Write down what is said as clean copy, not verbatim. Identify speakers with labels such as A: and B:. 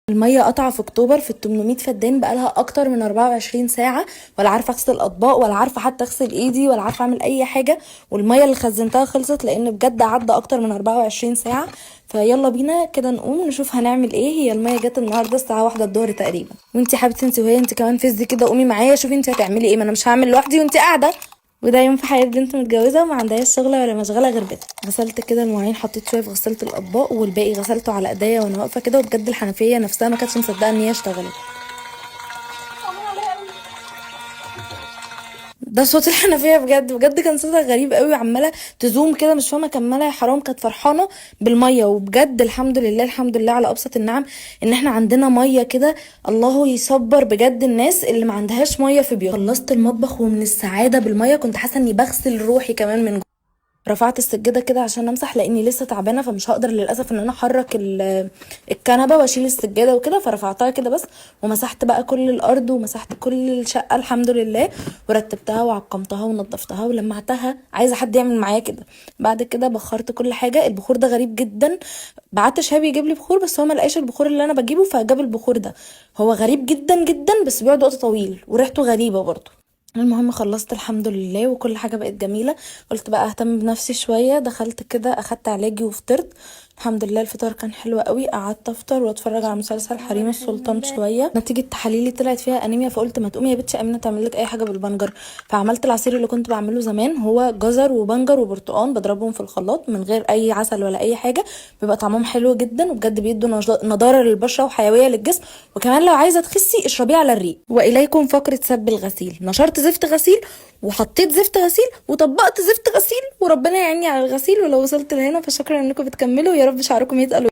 A: الميه قطعه في اكتوبر في ال 800 فدان، بقالها اكتر من 24 ساعه، ولا عارفه اغسل اطباق ولا عارفه حتى اغسل ايدي ولا عارفه اعمل اي حاجه. والميه اللي خزنتها خلصت، لان بجد عدى اكتر من 24 ساعه. فيلا بينا كده نقوم نشوف هنعمل ايه. هي الميه جت النهارده الساعه 1 الظهر تقريبا. وانتي حبيبتي انتي وهي انتي كمان فزي كده، قومي معايا شوفي انتي هتعملي ايه، ما انا مش هعمل لوحدي وانتي قاعده. وده يوم في حياة بنت متجوزة وما عندهاش شغلة ولا مشغلة غير بيتها. غسلت كده المواعين، حطيت شوية في غسالة الأطباق، والباقي غسلته على ايديا وانا واقفة كده. وبجد الحنفية نفسها ما كانتش مصدقة ان هي اشتغلت. ده صوت الحنفيه بجد بجد، كان صوتها غريب قوي، عماله تزوم كده مش فاهمه كمالها يا حرام. كانت فرحانه بالميه، وبجد الحمد لله الحمد لله على ابسط النعم ان احنا عندنا ميه كده. الله يصبر بجد الناس اللي ما عندهاش ميه في بيوت. خلصت المطبخ ومن السعاده بالميه كنت حاسه اني بغسل روحي كمان من. رفعت السجاده كده عشان امسح، لاني لسه تعبانه فمش هقدر للاسف ان انا احرك الكنبه واشيل السجاده وكده. فرفعتها كده بس، ومسحت بقى كل الارض ومسحت كل الشقه الحمد لله، ورتبتها وعقمتها ونظفتها ولمعتها. عايزه حد يعمل معايا كده. بعد كده بخرت كل حاجه. البخور ده غريب جدا، بعت شهاب يجيب لي بخور بس هو ما لقاش البخور اللي انا بجيبه فجاب البخور ده. هو غريب جدا جدا بس بيقعد وقت طويل وريحته غريبه برضه. المهم خلصت الحمد لله وكل حاجة بقت جميلة. قلت بقى اهتم بنفسي شوية، دخلت كده اخدت علاجي وفطرت. الحمد لله الفطار كان حلو قوي. قعدت افطر واتفرج على مسلسل حريم السلطان شويه. نتيجه تحاليلي طلعت فيها انيميا، فقلت ما تقومي يا بنتي امينه تعمل لك اي حاجه بالبنجر. فعملت العصير اللي كنت بعمله زمان، هو جزر وبنجر وبرتقان بضربهم في الخلاط من غير اي عسل ولا اي حاجه. بيبقى طعمهم حلو جدا وبجد بيدوا نضاره للبشره وحيويه للجسم. وكمان لو عايزه تخسي اشربيه على الريق. واليكم فقره سب الغسيل. نشرت زفت غسيل وحطيت زفت غسيل وطبقت زفت غسيل، وربنا يعيني على الغسيل. ولو وصلت لهنا فشكرا انكم بتكملوا، يا رب شعركم يتقل.